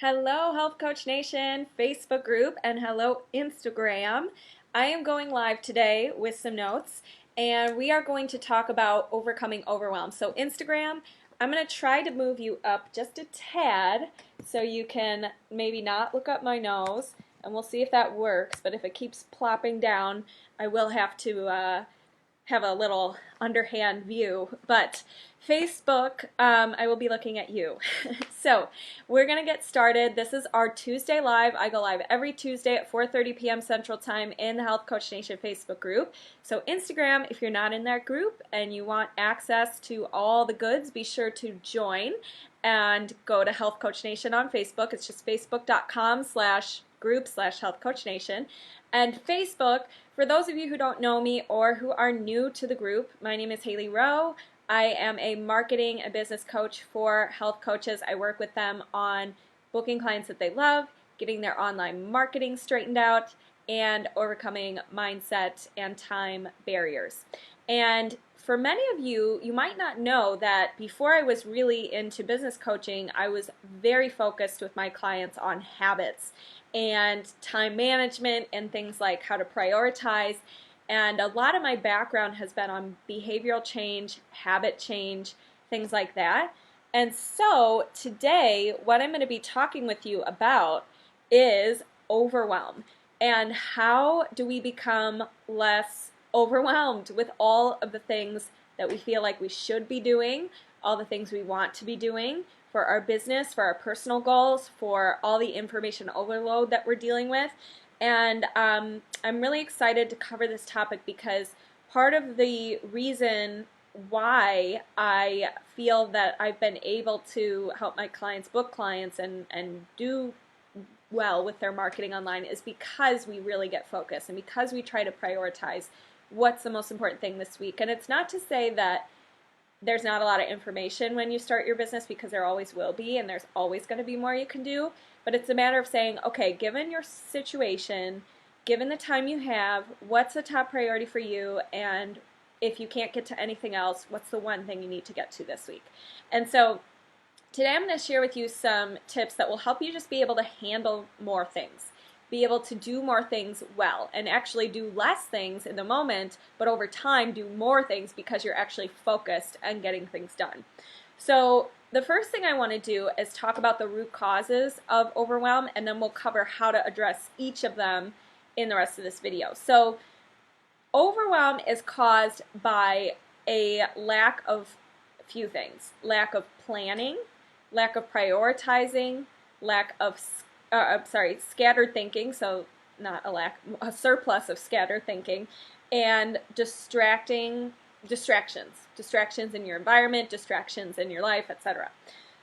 Hello, Health Coach Nation Facebook group, and hello, Instagram. I am going live today with some notes, and we are going to talk about overcoming overwhelm. So, Instagram, I'm going to try to move you up just a tad so you can maybe not look up my nose, and we'll see if that works. But if it keeps plopping down, I will have to have a little underhand view. But Facebook, I will be looking at you. So we're going to get started. This is our Tuesday live. I go live every Tuesday at 4:30 p.m. Central Time in the Health Coach Nation Facebook group. So Instagram, if you're not in that group and you want access to all the goods, be sure to join and go to Health Coach Nation on Facebook. It's just facebook.com/group/Health Coach Nation. And Facebook, for those of you who don't know me or who are new to the group, my name is Haley Rowe. I am a marketing and business coach for health coaches. I work with them on booking clients that they love, getting their online marketing straightened out, and overcoming mindset and time barriers. And for many of you, you might not know that before I was really into business coaching, I was very focused with my clients on habits and time management and things like how to prioritize. And a lot of my background has been on behavioral change, habit change, things like that. And so today, what I'm going to be talking with you about is overwhelm. And how do we become less overwhelmed with all of the things that we feel like we should be doing, all the things we want to be doing for our business, for our personal goals, for all the information overload that we're dealing with. And I'm really excited to cover this topic because part of the reason why I feel that I've been able to help my clients book clients and do well with their marketing online is because we really get focused and because we try to prioritize what's the most important thing this week. And it's not to say that there's not a lot of information when you start your business, because there always will be, and there's always going to be more you can do. But it's a matter of saying, okay, given your situation, given the time you have, what's the top priority for you? And if you can't get to anything else, what's the one thing you need to get to this week? And so today I'm going to share with you some tips that will help you just be able to handle more things, be able to do more things well, and actually do less things in the moment, but over time do more things because you're actually focused on getting things done. So the first thing I want to do is talk about the root causes of overwhelm, and then we'll cover how to address each of them in the rest of this video. So overwhelm is caused by a lack of a few things: lack of planning, lack of prioritizing, lack of scattered thinking, so not a lack, a surplus of scattered thinking, and distractions in your environment, distractions in your life, etc.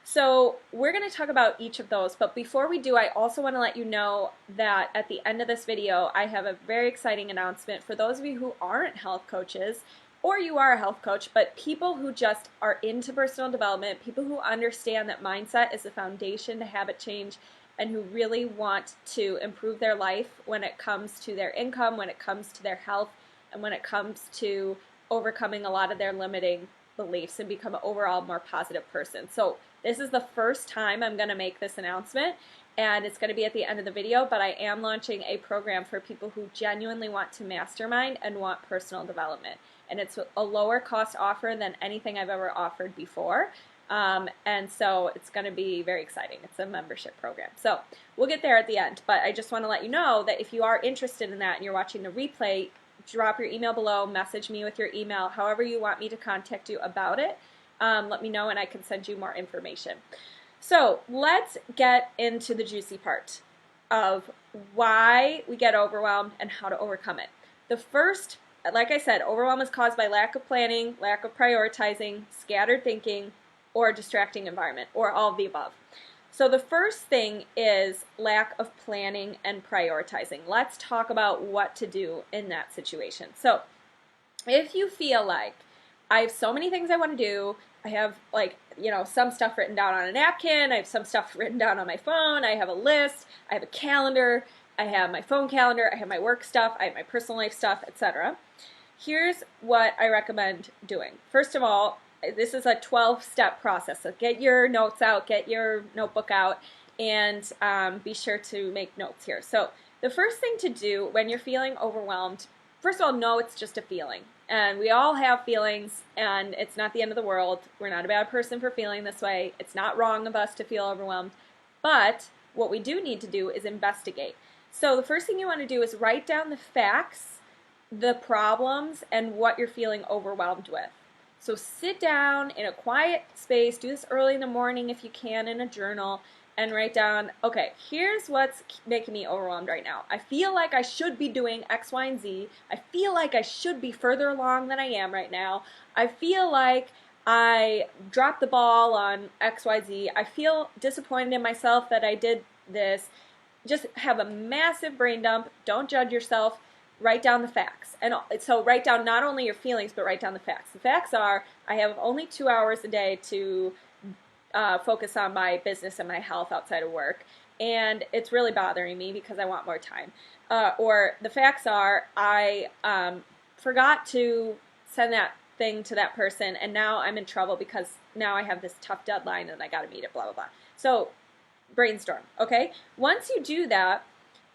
So we're going to talk about each of those, but before we do, I also want to let you know that at the end of this video, I have a very exciting announcement for those of you who aren't health coaches, or you are a health coach, but people who just are into personal development, people who understand that mindset is the foundation to habit change, and who really want to improve their life when it comes to their income, when it comes to their health, and when it comes to overcoming a lot of their limiting beliefs and become an overall more positive person. So this is the first time I'm going to make this announcement, and it's going to be at the end of the video, but I am launching a program for people who genuinely want to mastermind and want personal development. And it's a lower cost offer than anything I've ever offered before. And so it's going to be very exciting. It's a membership program. So we'll get there at the end, but I just want to let you know that if you are interested in that and you're watching the replay, drop your email below, message me with your email, however you want me to contact you about it. Let me know and I can send you more information. So let's get into the juicy part of why we get overwhelmed and how to overcome it. The first, like I said, overwhelm is caused by lack of planning, lack of prioritizing, scattered thinking, or a distracting environment, or all of the above. So the first thing is lack of planning and prioritizing. Let's talk about what to do in that situation. So if you feel like I have so many things I want to do, I have some stuff written down on a napkin, I have some stuff written down on my phone, I have a list, I have a calendar, I have my phone calendar, I have my work stuff, I have my personal life stuff, etc. Here's what I recommend doing. First of all, this is a 12-step process, so get your notes out, get your notebook out, and be sure to make notes here. So the first thing to do when you're feeling overwhelmed, first of all, know it's just a feeling. And we all have feelings, and it's not the end of the world. We're not a bad person for feeling this way. It's not wrong of us to feel overwhelmed. But what we do need to do is investigate. So the first thing you want to do is write down the facts, the problems, and what you're feeling overwhelmed with. So sit down in a quiet space, do this early in the morning if you can in a journal, and write down, okay, here's what's making me overwhelmed right now. I feel like I should be doing X, Y, and Z. I feel like I should be further along than I am right now. I feel like I dropped the ball on X, Y, Z. I feel disappointed in myself that I did this. Just have a massive brain dump. Don't judge yourself. Write down the facts. And so write down not only your feelings, but write down the facts. The facts are, I have only 2 hours a day to focus on my business and my health outside of work, and it's really bothering me because I want more time. Or the facts are, I forgot to send that thing to that person, and now I'm in trouble because now I have this tough deadline and I got to meet it, blah, blah, blah. So brainstorm, okay? Once you do that,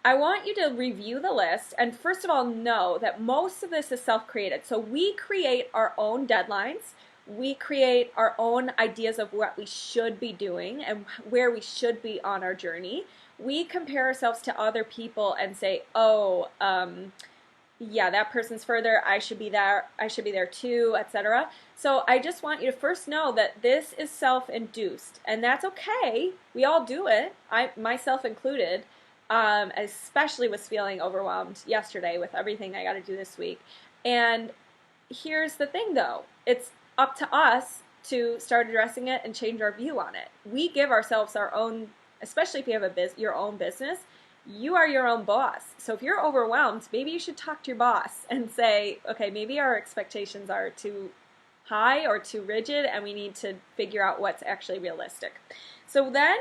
I want you to review the list, and first of all, know that most of this is self-created. So we create our own deadlines. We create our own ideas of what we should be doing and where we should be on our journey. We compare ourselves to other people and say, oh, yeah, that person's further, I should be there too, etc. So I just want you to first know that this is self-induced, and that's okay. We all do it, myself included, especially was feeling overwhelmed yesterday with everything I got to do this week. And here's the thing, though. It's up to us to start addressing it and change our view on it. We give ourselves our own, especially if you have your own business, you are your own boss. So if you're overwhelmed, maybe you should talk to your boss and say, okay, maybe our expectations are too high or too rigid, and we need to figure out what's actually realistic. So then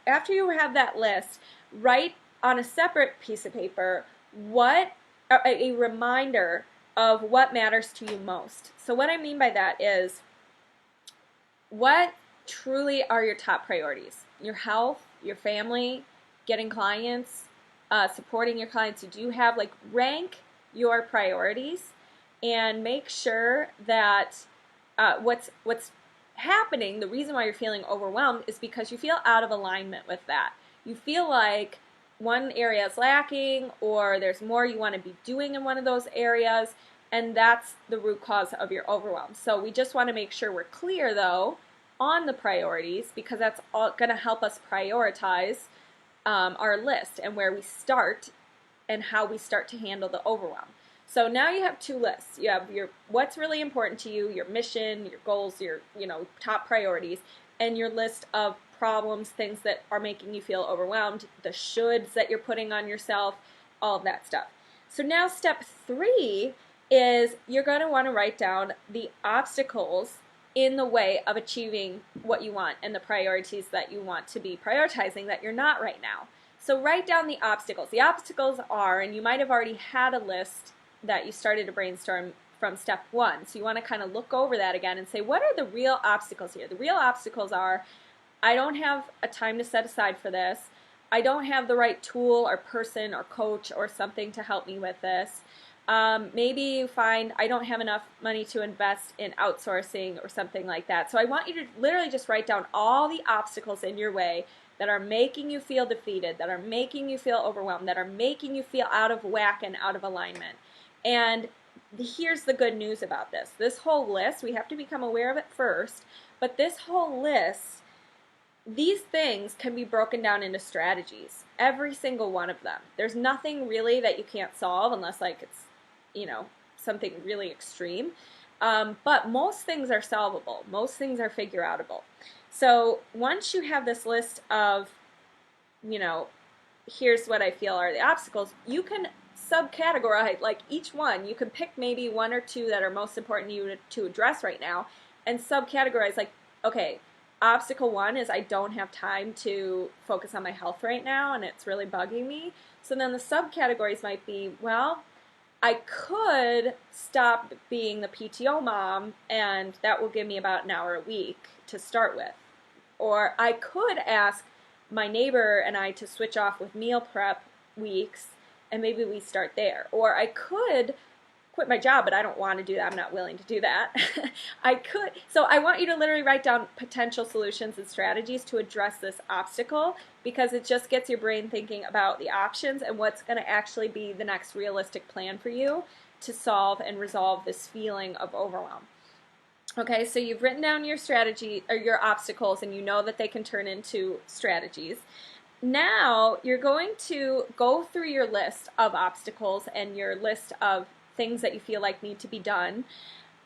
after you have that list, write on a separate piece of paper a reminder of what matters to you most. So what I mean by that is, what truly are your top priorities? Your health, your family, getting clients, supporting your clients you do have. Like, rank your priorities and make sure that what's happening, the reason why you're feeling overwhelmed is because you feel out of alignment with that. You feel like one area is lacking, or there's more you want to be doing in one of those areas, and that's the root cause of your overwhelm. So we just want to make sure we're clear, though, on the priorities, because that's all going to help us prioritize our list and where we start and how we start to handle the overwhelm. So now you have two lists. You have your what's really important to you, your mission, your goals, your top priorities, and your list of problems, things that are making you feel overwhelmed, the shoulds that you're putting on yourself, all of that stuff. So now step 3 is you're going to want to write down the obstacles in the way of achieving what you want and the priorities that you want to be prioritizing that you're not right now. So write down the obstacles. The obstacles are, and you might have already had a list that you started to brainstorm from step 1. So you want to kind of look over that again and say, what are the real obstacles here? The real obstacles are, I don't have a time to set aside for this. I don't have the right tool or person or coach or something to help me with this. Maybe you find I don't have enough money to invest in outsourcing or something like that. So I want you to literally just write down all the obstacles in your way that are making you feel defeated, that are making you feel overwhelmed, that are making you feel out of whack and out of alignment. And here's the good news about this. This whole list, we have to become aware of it first, but this whole list, these things can be broken down into strategies. Every single one of them. There's nothing really that you can't solve unless it's, something really extreme. But most things are solvable. Most things are figure outable. So once you have this list of, here's what I feel are the obstacles, you can subcategorize, each one. You can pick maybe 1 or 2 that are most important to you to address right now and subcategorize, okay, obstacle 1 is I don't have time to focus on my health right now and it's really bugging me. So then the subcategories might be, well, I could stop being the PTO mom and that will give me about an hour a week to start with. Or I could ask my neighbor and I to switch off with meal prep weeks, and maybe we start there. Or I could quit my job, but I don't want to do that. I'm not willing to do that. I could. So I want you to literally write down potential solutions and strategies to address this obstacle, because it just gets your brain thinking about the options and what's going to actually be the next realistic plan for you to solve and resolve this feeling of overwhelm. Okay, so you've written down your strategy or your obstacles, and you know that they can turn into strategies. Now you're going to go through your list of obstacles and your list of things that you feel like need to be done,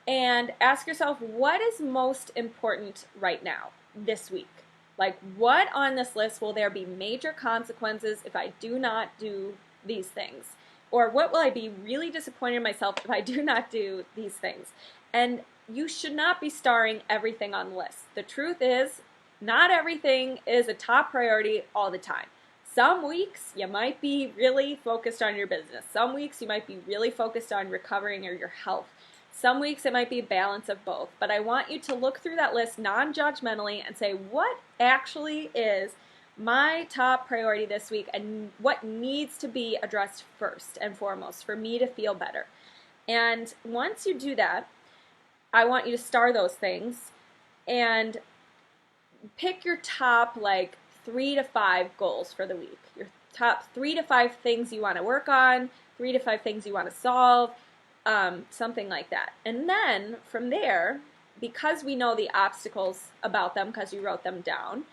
and ask yourself, what is most important right now, this week? Like, what on this list will there be major consequences if I do not do these things? Or what will I be really disappointed in myself if I do not do these things? And you should not be starring everything on the list. The truth is, not everything is a top priority all the time. Some weeks you might be really focused on your business. Some weeks you might be really focused on recovering or your health. Some weeks it might be a balance of both. But I want you to look through that list non-judgmentally and say, what actually is my top priority this week and what needs to be addressed first and foremost for me to feel better? And once you do that, I want you to star those things and pick your top 3 to 5 goals for the week. Your top 3 to 5 things you want to work on, 3 to 5 things you want to solve, something like that. And then from there, because we know the obstacles about them because you wrote them down,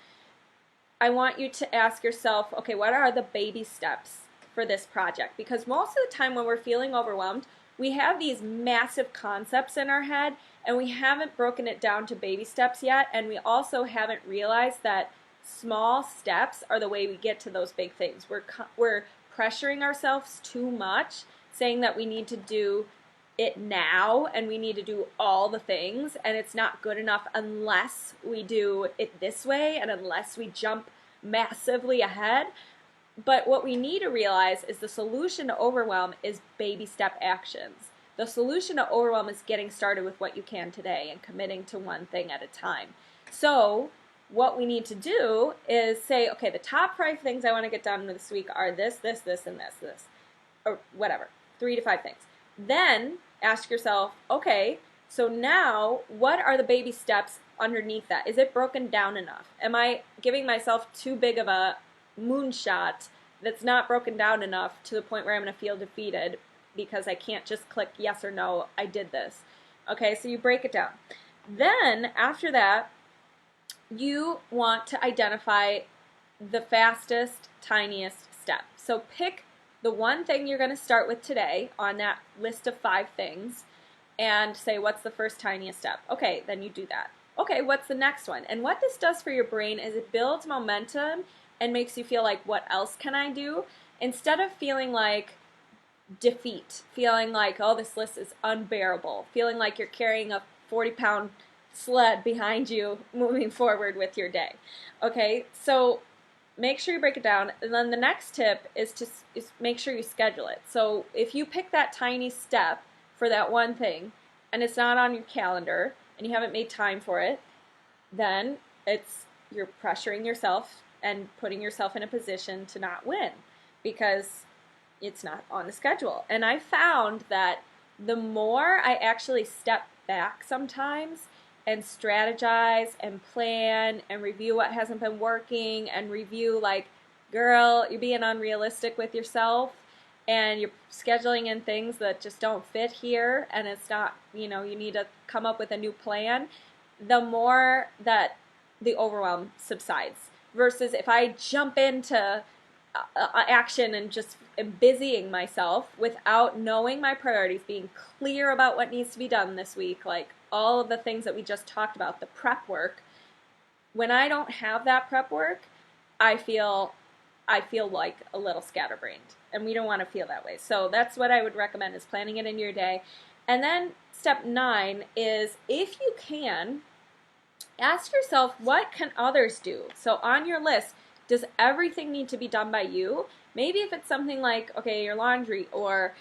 I want you to ask yourself, okay, what are the baby steps for this project? Because most of the time when we're feeling overwhelmed, we have these massive concepts in our head and we haven't broken it down to baby steps yet, and we also haven't realized that small steps are the way we get to those big things. We're pressuring ourselves too much, saying that we need to do it now and we need to do all the things, and it's not good enough unless we do it this way and unless we jump massively ahead. But what we need to realize is the solution to overwhelm is baby step actions. The solution to overwhelm is getting started with what you can today and committing to one thing at a time. So what we need to do is say, okay, the top 5 things I want to get done this week are this, this, this, and this, or whatever, 3 to 5 things. Then ask yourself, okay, so now what are the baby steps underneath that? Is it broken down enough? Am I giving myself too big of a moonshot that's not broken down enough to the point where I'm going to feel defeated because I can't just click yes or no, I did this? Okay, so you break it down. Then after that, you want to identify the fastest, tiniest step. So pick the one thing you're going to start with today on that list of 5 things and say, what's the first tiniest step? Okay, then you do that. Okay, what's the next one? And what this does for your brain is it builds momentum and makes you feel like, what else can I do? Instead of feeling like defeat, feeling like, oh, this list is unbearable, feeling like you're carrying a 40-pound sled behind you moving forward with your day. Okay, so make sure you break it down. And then the next tip is to make sure you schedule it. So if you pick that tiny step for that one thing and it's not on your calendar and you haven't made time for it, then you're pressuring yourself and putting yourself in a position to not win because it's not on the schedule. And I found that the more I actually step back sometimes and strategize and plan and review what hasn't been working and review like, girl, you're being unrealistic with yourself and you're scheduling in things that just don't fit here and it's not, you need to come up with a new plan, the more that the overwhelm subsides. Versus if I jump into action and just am busying myself without knowing my priorities, being clear about what needs to be done this week, like all of the things that we just talked about, the prep work. When I don't have that prep work, I feel like a little scatterbrained, and we don't want to feel that way. So that's what I would recommend, is planning it in your day. And then step 9 is, if you can, ask yourself, what can others do? So on your list, does everything need to be done by you? Maybe if it's something like, okay, your laundry or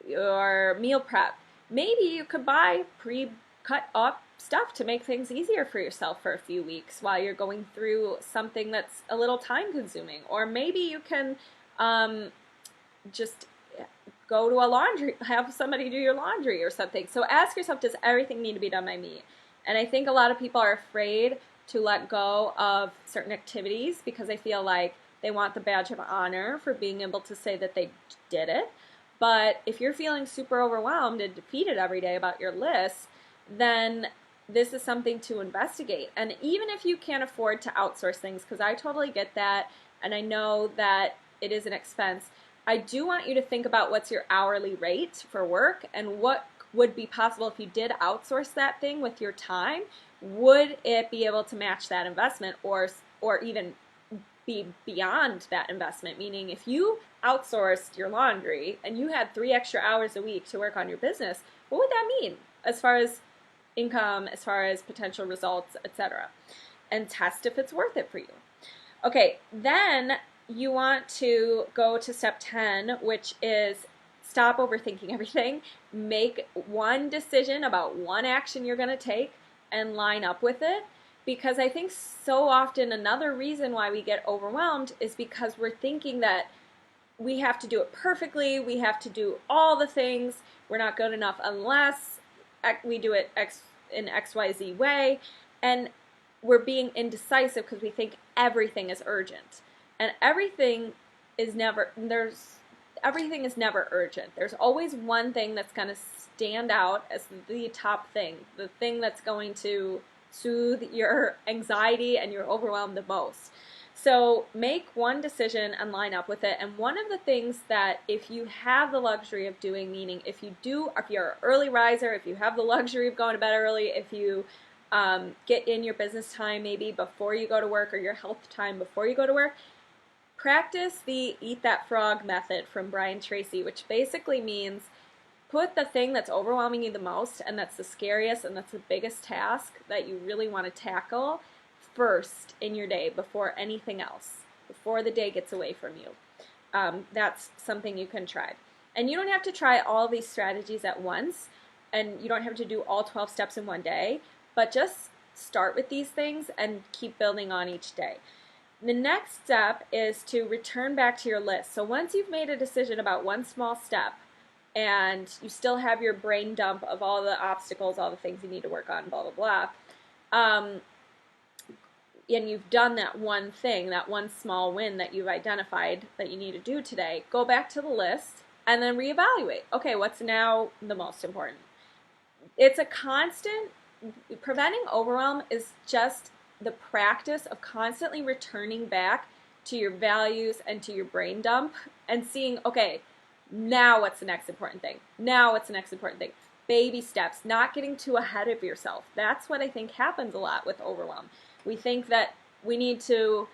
your meal prep, maybe you could buy pre-cut up stuff to make things easier for yourself for a few weeks while you're going through something that's a little time consuming. Or maybe you can just go to a laundry, have somebody do your laundry or something. So ask yourself, does everything need to be done by me? And I think a lot of people are afraid to let go of certain activities because they feel like they want the badge of honor for being able to say that they did it. But if you're feeling super overwhelmed and defeated every day about your list, then this is something to investigate. And even if you can't afford to outsource things, because I totally get that, and I know that it is an expense, I do want you to think about what's your hourly rate for work and what would be possible if you did outsource that thing with your time. Would it be able to match that investment or even be beyond that investment? Meaning if you outsourced your laundry and you had 3 extra hours a week to work on your business, what would that mean as far as income, as far as potential results, etc.? And test if it's worth it for you. Okay, then you want to go to step 10, which is stop overthinking everything. Make one decision about one action you're going to take and line up with it. Because I think so often another reason why we get overwhelmed is because we're thinking that we have to do it perfectly, we have to do all the things, we're not good enough unless we do it in XYZ way, and we're being indecisive because we think everything is urgent. And everything is never urgent. There's always one thing that's going to stand out as the top thing, the thing that's going to soothe your anxiety and your overwhelm the most. So make one decision and line up with it. And one of the things that if you have the luxury of doing, meaning if you're an early riser, if you have the luxury of going to bed early, if you get in your business time maybe before you go to work or your health time before you go to work, practice the Eat That Frog method from Brian Tracy, which basically means put the thing that's overwhelming you the most and that's the scariest and that's the biggest task that you really want to tackle first in your day before anything else, before the day gets away from you. That's something you can try. And you don't have to try all these strategies at once, and you don't have to do all 12 steps in one day, but just start with these things and keep building on each day. The next step is to return back to your list. So once you've made a decision about one small step and you still have your brain dump of all the obstacles, all the things you need to work on, blah, blah, blah, and you've done that one thing, that one small win that you've identified that you need to do today, go back to the list and then reevaluate. Okay, what's now the most important? It's a constant, preventing overwhelm is just the practice of constantly returning back to your values and to your brain dump and seeing, okay, now what's the next important thing? Now what's the next important thing? Baby steps, not getting too ahead of yourself. That's what I think happens a lot with overwhelm. We think that we need to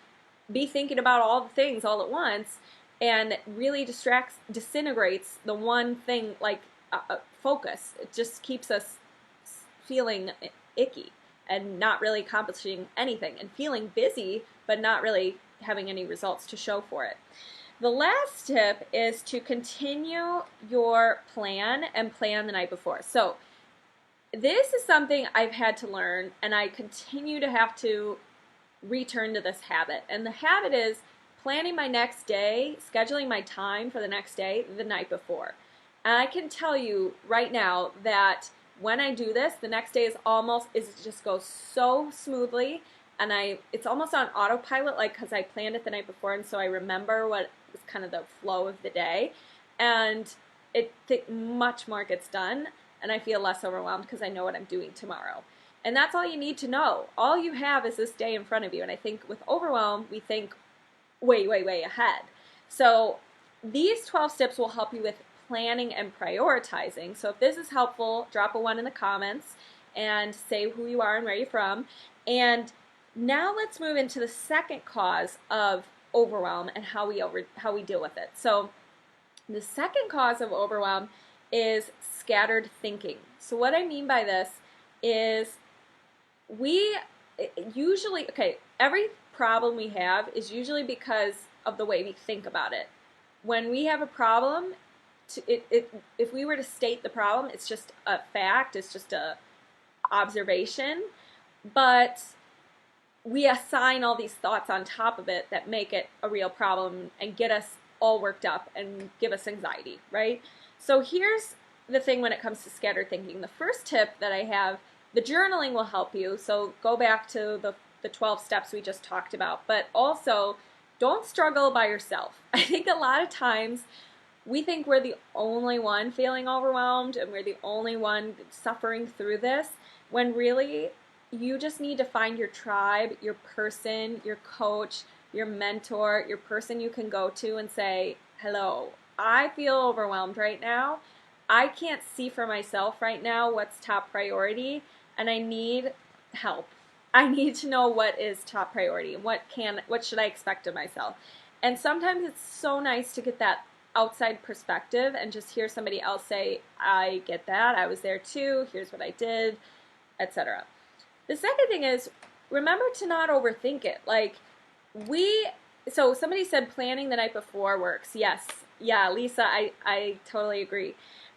be thinking about all the things all at once, and really disintegrates the one thing, like focus. It just keeps us feeling icky and not really accomplishing anything, and feeling busy but not really having any results to show for it. The last tip is to continue your plan and plan the night before. So this is something I've had to learn, and I continue to have to return to this habit. And the habit is planning my next day, scheduling my time for the next day the night before. And I can tell you right now that when I do this, the next day it just goes so smoothly, and it's almost on autopilot, like, because I planned it the night before, and so I remember what was kind of the flow of the day, and much more gets done, and I feel less overwhelmed because I know what I'm doing tomorrow. And that's all you need to know. All you have is this day in front of you, and I think with overwhelm, we think way, way, way ahead. So these 12 steps will help you with planning and prioritizing. So if this is helpful, drop a 1 in the comments and say who you are and where you're from. And now let's move into the second cause of overwhelm and how we deal with it. So the second cause of overwhelm is scattered thinking. So what I mean by this is every problem we have is usually because of the way we think about it. When we have a problem, if we were to state the problem, it's just a fact, it's just observation, but we assign all these thoughts on top of it that make it a real problem and get us all worked up and give us anxiety, right? So here's the thing when it comes to scattered thinking. The first tip that I have, the journaling will help you. So go back to the 12 steps we just talked about, but also don't struggle by yourself. I think a lot of times we think we're the only one feeling overwhelmed and we're the only one suffering through this, when really you just need to find your tribe, your person, your coach, your mentor, your person you can go to and say, hello, I feel overwhelmed right now. I can't see for myself right now what's top priority, and I need help. I need to know what is top priority and what should I expect of myself. And sometimes it's so nice to get that outside perspective and just hear somebody else say, I get that, I was there too, here's what I did, etc. The second thing is, remember to not overthink it. So somebody said planning the night before works. Yes. Yeah, Lisa, I totally agree.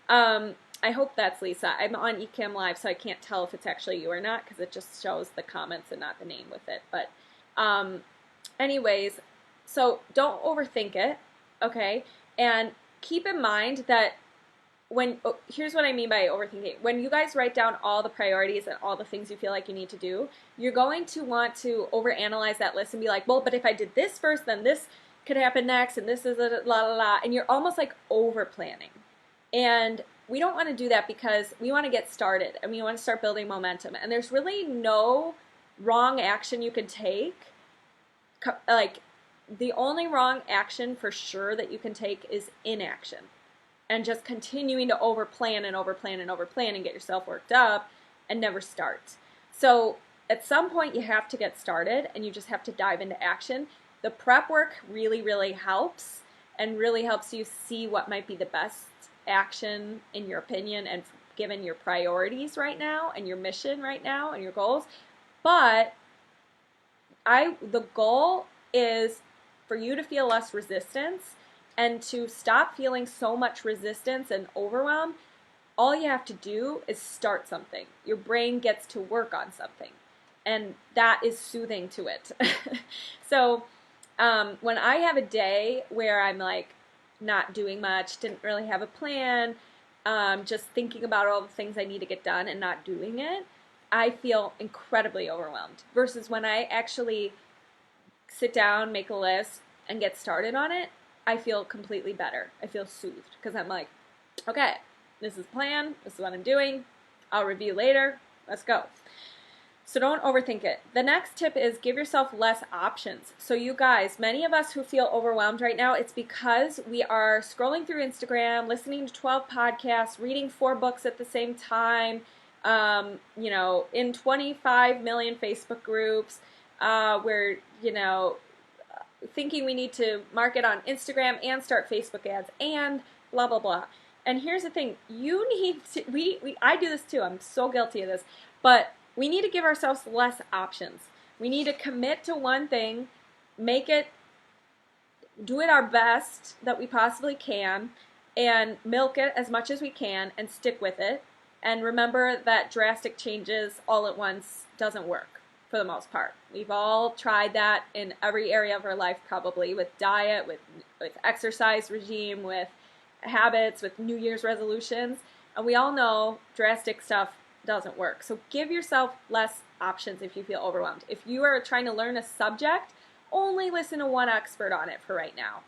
I hope that's Lisa. I'm on Ecamm Live, so I can't tell if it's actually you or not because it just shows the comments and not the name with it. But anyways, so don't overthink it, okay? And keep in mind that here's what I mean by overthinking. When you guys write down all the priorities and all the things you feel like you need to do, you're going to want to overanalyze that list and be like, well, but if I did this first, then this could happen next, and this is a la la la, and you're almost like over planning. And we don't want to do that because we want to get started and we want to start building momentum. And there's really no wrong action you can take. Like, the only wrong action for sure that you can take is inaction. And just continuing to overplan and overplan and overplan and get yourself worked up and never start. So at some point you have to get started and you just have to dive into action. The prep work really, really helps and really helps you see what might be the best action in your opinion and given your priorities right now and your mission right now and your goals. But the goal is for you to feel less resistance and to stop feeling so much resistance and overwhelm. All you have to do is start something. Your brain gets to work on something, and that is soothing to it. So when I have a day where I'm like not doing much, didn't really have a plan, just thinking about all the things I need to get done and not doing it, I feel incredibly overwhelmed. Versus when I actually sit down, make a list, and get started on it, I feel completely better. I feel soothed because I'm like, okay, this is the plan, this is what I'm doing, I'll review later, let's go. So don't overthink it. The next tip is give yourself less options. So you guys, many of us who feel overwhelmed right now, it's because we are scrolling through Instagram, listening to 12 podcasts, reading 4 books at the same time, in 25 million Facebook groups, we're, thinking we need to market on Instagram and start Facebook ads and blah, blah, blah. And here's the thing, you need to, I do this too, I'm so guilty of this, but we need to give ourselves less options. We need to commit to one thing, do it our best that we possibly can, and milk it as much as we can and stick with it. And remember that drastic changes all at once doesn't work for the most part. We've all tried that in every area of our life probably, with diet, with exercise regime, with habits, with New Year's resolutions, and we all know drastic stuff doesn't work. So give yourself less options if you feel overwhelmed. If you are trying to learn a subject, only listen to one expert on it for right now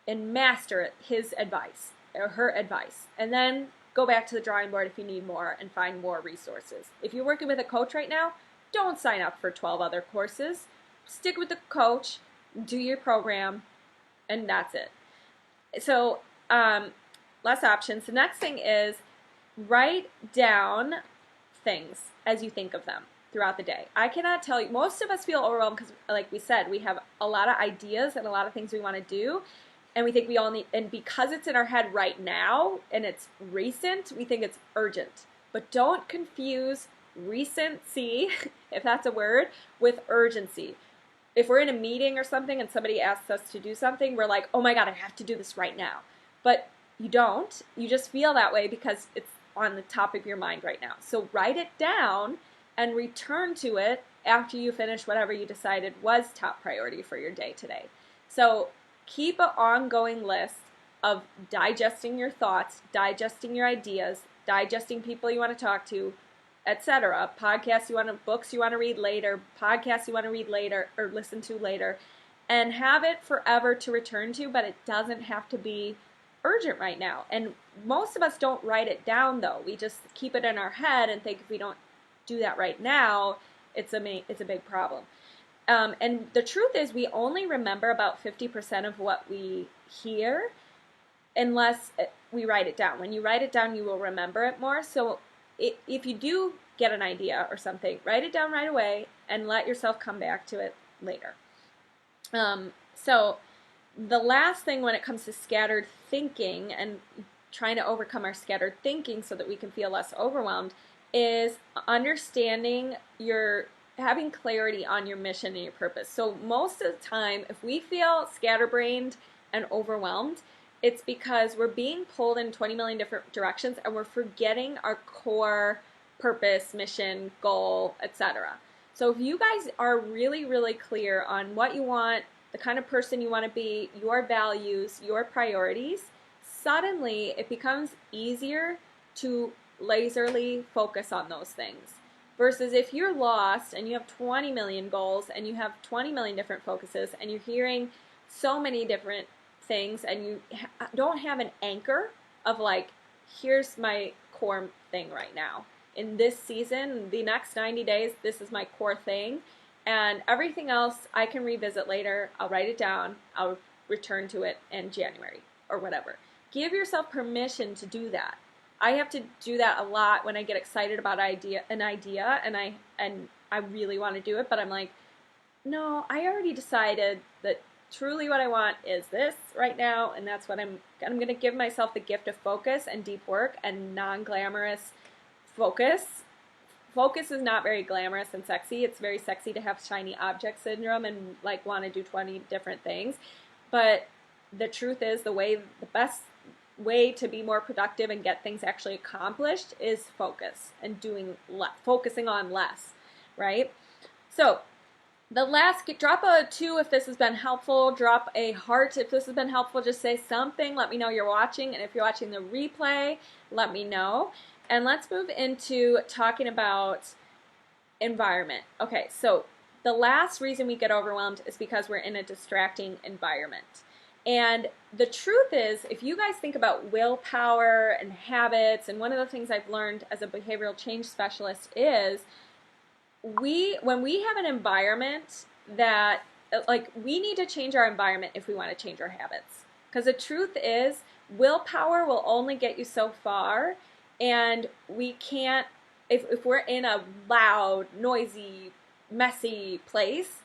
and master his advice or her advice, and then go back to the drawing board if you need more and find more resources. If you're working with a coach right now, don't sign up for 12 other courses. Stick with the coach, do your program, and that's it. So less options. The next thing is write down things as you think of them throughout the day. I cannot tell you, most of us feel overwhelmed because, like we said, we have a lot of ideas and a lot of things we want to do, and we think we all need, and because it's in our head right now and it's recent, we think it's urgent. But don't confuse recency, if that's a word, with urgency. If we're in a meeting or something and somebody asks us to do something, we're like, oh my God, I have to do this right now. But you don't. You just feel that way because it's on the top of your mind right now. So write it down and return to it after you finish whatever you decided was top priority for your day today. So keep an ongoing list of digesting your thoughts, digesting your ideas, digesting people you want to talk to, etc. Podcasts you want to, books you want to read later, podcasts you want to read later or listen to later, and have it forever to return to, but it doesn't have to be urgent right now. And most of us don't write it down though. We just keep it in our head and think if we don't do that right now, it's a big problem. And the truth is we only remember about 50% of what we hear unless we write it down. When you write it down, you will remember it more. So if you do get an idea or something, write it down right away and let yourself come back to it later. So the last thing when it comes to scattered thinking and trying to overcome our scattered thinking so that we can feel less overwhelmed is understanding having clarity on your mission and your purpose. So most of the time, if we feel scatterbrained and overwhelmed, it's because we're being pulled in 20 million different directions and we're forgetting our core purpose, mission, goal, etc. So if you guys are really, really clear on what you want, the kind of person you want to be, your values, your priorities, suddenly it becomes easier to laserly focus on those things. Versus if you're lost and you have 20 million goals and you have 20 million different focuses and you're hearing so many different things and you don't have an anchor of like, here's my core thing right now. In this season, the next 90 days, this is my core thing. And everything else I can revisit later. I'll write it down. I'll return to it in January or whatever. Give yourself permission to do that. I have to do that a lot when I get excited about an idea and I really want to do it, but I'm like, no, I already decided that truly what I want is this right now, and that's what I'm going to give myself the gift of focus and deep work and non-glamorous focus. Focus is not very glamorous and sexy. It's very sexy to have shiny object syndrome and like want to do 20 different things. But the truth is the best way to be more productive and get things actually accomplished is focus and focusing on less, right? So the last, drop a 2 if this has been helpful, drop a heart if this has been helpful, just say something, let me know you're watching, and if you're watching the replay, let me know. And let's move into talking about environment. Okay, so the last reason we get overwhelmed is because we're in a distracting environment. And the truth is, if you guys think about willpower and habits, and one of the things I've learned as a behavioral change specialist is when we have an environment that, like, we need to change our environment if we want to change our habits. Because the truth is, willpower will only get you so far, and we can't, if we're in a loud, noisy, messy place,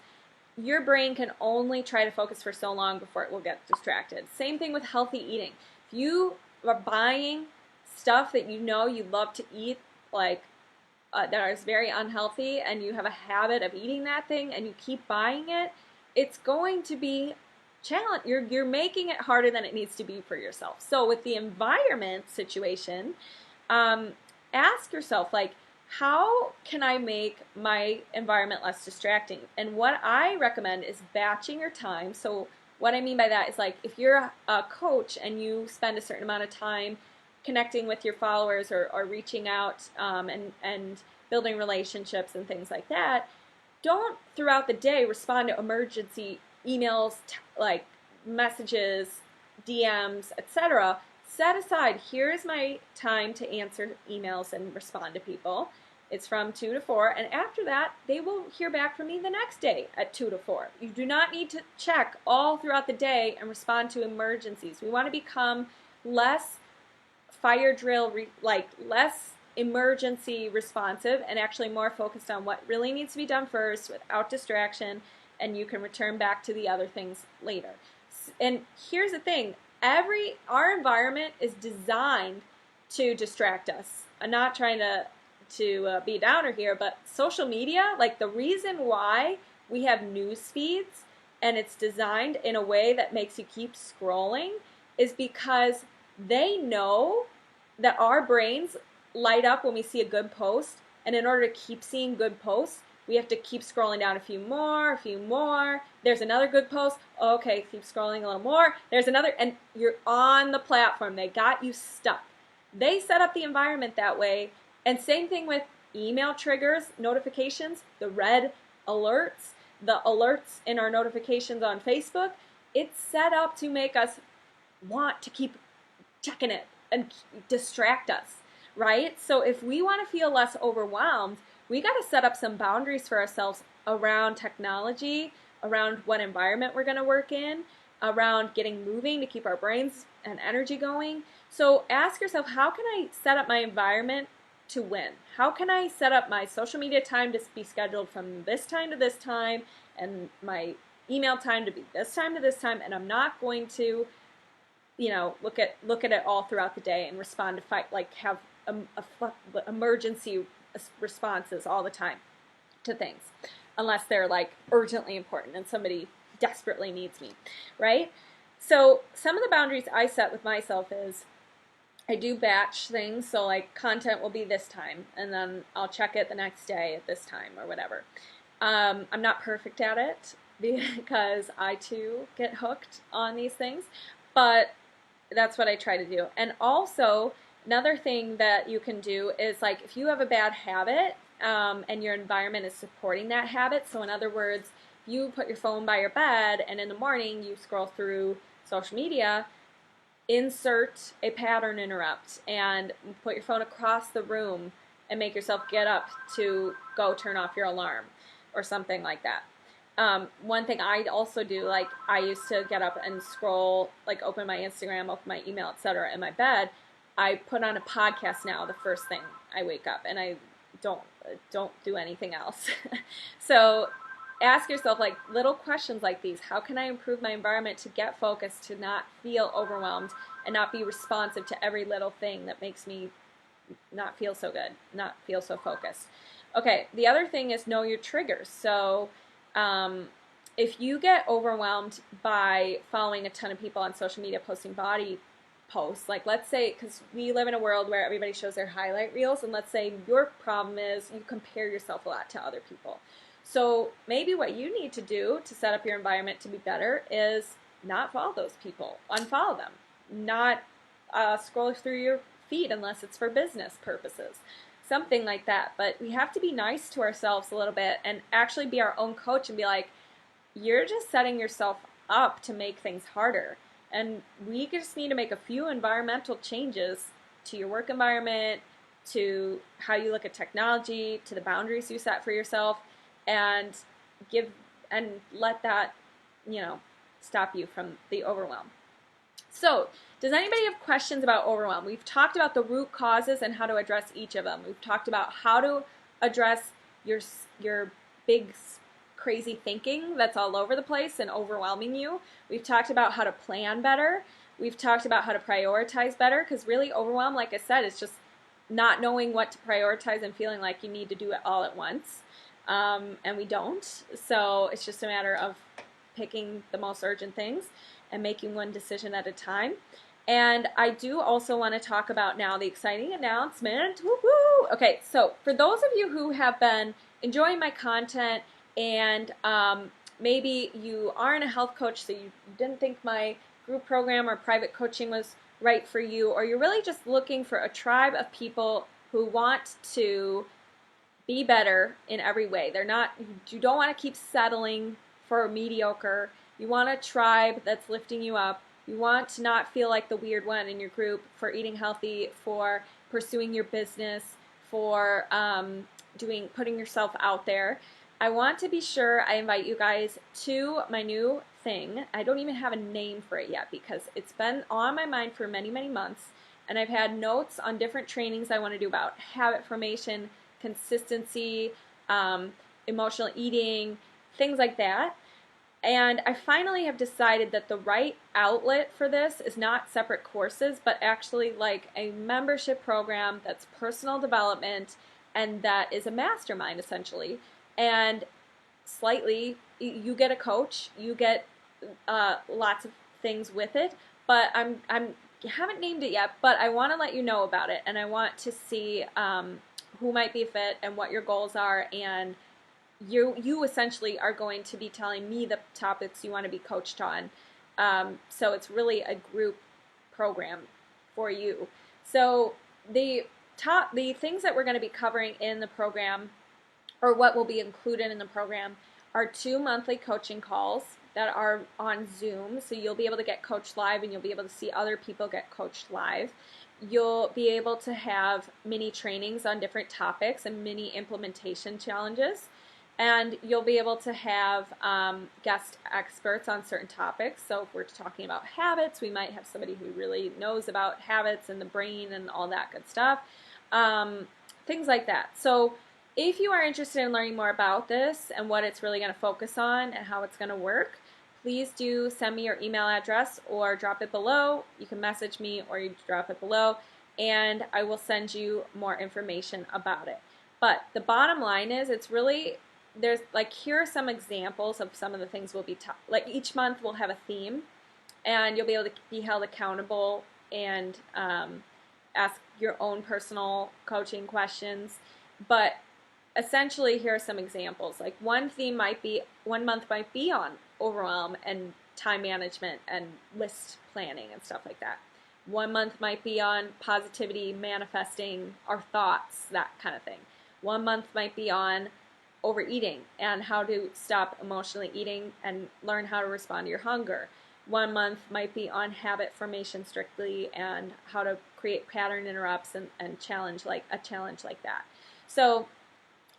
your brain can only try to focus for so long before it will get distracted. Same thing with healthy eating. If you are buying stuff that you know you love to eat, like that is very unhealthy, and you have a habit of eating that thing and you keep buying it, it's going to be challenge. You're making it harder than it needs to be for yourself. So with the environment situation, ask yourself, like, how can I make my environment less distracting? And what I recommend is batching your time. So what I mean by that is, like, if you're a coach and you spend a certain amount of time connecting with your followers or reaching out and building relationships and things like that, don't throughout the day respond to emergency emails, like messages, DMs, etc. Set aside, here is my time to answer emails and respond to people. It's from 2 to 4, and after that, they will hear back from me the next day at 2 to 4. You do not need to check all throughout the day and respond to emergencies. We want to become less fire drill, less emergency responsive, and actually more focused on what really needs to be done first without distraction, and you can return back to the other things later. And here's the thing. Our environment is designed to distract us. I'm not trying to be a downer here, but social media, like, the reason why we have news feeds and it's designed in a way that makes you keep scrolling is because they know that our brains light up when we see a good post And in order to keep seeing good posts, we have to keep scrolling down a few more. There's another good post. Okay, keep scrolling a little more. There's another, and you're on the platform. They got you stuck. They set up the environment that way. And same thing with email triggers, notifications, the red alerts, the alerts in our notifications on Facebook. It's set up to make us want to keep checking it and distract us, right? So if we want to feel less overwhelmed, we got to set up some boundaries for ourselves around technology, around what environment we're going to work in, around getting moving to keep our brains and energy going. So ask yourself, how can I set up my environment to win? How can I set up my social media time to be scheduled from this time to this time, and my email time to be this time to this time, and I'm not going to, look at it all throughout the day and respond to have emergency responses all the time to things, unless they're like urgently important and somebody desperately needs me, right? So some of the boundaries I set with myself is I do batch things, so like content will be this time, and then I'll check it the next day at this time or whatever. I'm not perfect at it because I too get hooked on these things, but that's what I try to do. And also, another thing that you can do is like if you have a bad habit and your environment is supporting that habit, so in other words, you put your phone by your bed and in the morning you scroll through social media, insert a pattern interrupt and put your phone across the room and make yourself get up to go turn off your alarm or something like that. One thing I also do, like I used to get up and scroll, like open my Instagram, open my email, etc. in my bed. I put on a podcast now the first thing I wake up, and I don't do anything else. So ask yourself like little questions like these. How can I improve my environment to get focused, to not feel overwhelmed, and not be responsive to every little thing that makes me not feel so good, not feel so focused? Okay, the other thing is know your triggers. So if you get overwhelmed by following a ton of people on social media posting body posts, like let's say, because we live in a world where everybody shows their highlight reels, and let's say your problem is you compare yourself a lot to other people. So maybe what you need to do to set up your environment to be better is not follow those people, unfollow them, not scroll through your feed unless it's for business purposes. Something like that. But we have to be nice to ourselves a little bit and actually be our own coach and be like, you're just setting yourself up to make things harder. And we just need to make a few environmental changes to your work environment, to how you look at technology, to the boundaries you set for yourself, and let that, stop you from the overwhelm. So, does anybody have questions about overwhelm? We've talked about the root causes and how to address each of them. We've talked about how to address your big, crazy thinking that's all over the place and overwhelming you. We've talked about how to plan better. We've talked about how to prioritize better, because really overwhelm, like I said, is just not knowing what to prioritize and feeling like you need to do it all at once. And we don't. So it's just a matter of picking the most urgent things and making one decision at a time. And I do also want to talk about now the exciting announcement. Woo-hoo! Okay, so for those of you who have been enjoying my content and maybe you aren't a health coach, so you didn't think my group program or private coaching was right for you, or you're really just looking for a tribe of people who want to be better in every way. You don't want to keep settling for mediocre. You want a tribe that's lifting you up. You want to not feel like the weird one in your group for eating healthy, for pursuing your business, for putting yourself out there. I want to be sure I invite you guys to my new thing. I don't even have a name for it yet because it's been on my mind for many, many months, and I've had notes on different trainings I want to do about habit formation, consistency, emotional eating, things like that. And I finally have decided that the right outlet for this is not separate courses, but actually like a membership program that's personal development and that is a mastermind essentially. And slightly, you get a coach, you get lots of things with it, but I haven't named it yet, but I want to let you know about it, and I want to see who might be a fit and what your goals are, and you essentially are going to be telling me the topics you want to be coached on. So it's really a group program for you. So the things that we're going to be covering in the program, or what will be included in the program, are 2 monthly coaching calls that are on Zoom. So you'll be able to get coached live, and you'll be able to see other people get coached live. You'll be able to have mini trainings on different topics and mini implementation challenges. And you'll be able to have guest experts on certain topics. So if we're talking about habits, we might have somebody who really knows about habits and the brain and all that good stuff. Things like that. So if you are interested in learning more about this and what it's really going to focus on and how it's going to work, please do send me your email address or drop it below. You can message me or you drop it below, and I will send you more information about it. But the bottom line is, it's really, there's like, here are some examples of some of the things we'll be like each month we'll have a theme, and you'll be able to be held accountable and ask your own personal coaching questions. But essentially, here are some examples. Like one month might be on overwhelm and time management and list planning and stuff like that. 1 month might be on positivity, manifesting our thoughts, that kind of thing. 1 month might be on overeating and how to stop emotionally eating and learn how to respond to your hunger. 1 month might be on habit formation strictly and how to create pattern interrupts and challenge like that. So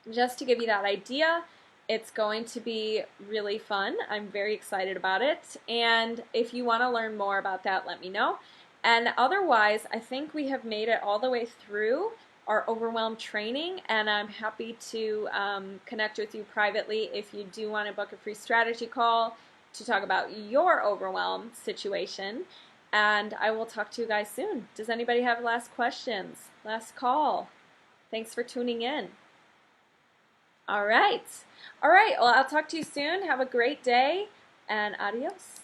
just to give you that idea, it's going to be really fun. I'm very excited about it. And if you want to learn more about that, let me know. And otherwise, I think we have made it all the way through our Overwhelm training, and I'm happy to connect with you privately if you do want to book a free strategy call to talk about your overwhelm situation. And I will talk to you guys soon. Does anybody have last questions? Last call. Thanks for tuning in. All right. Well, I'll talk to you soon. Have a great day, and adios.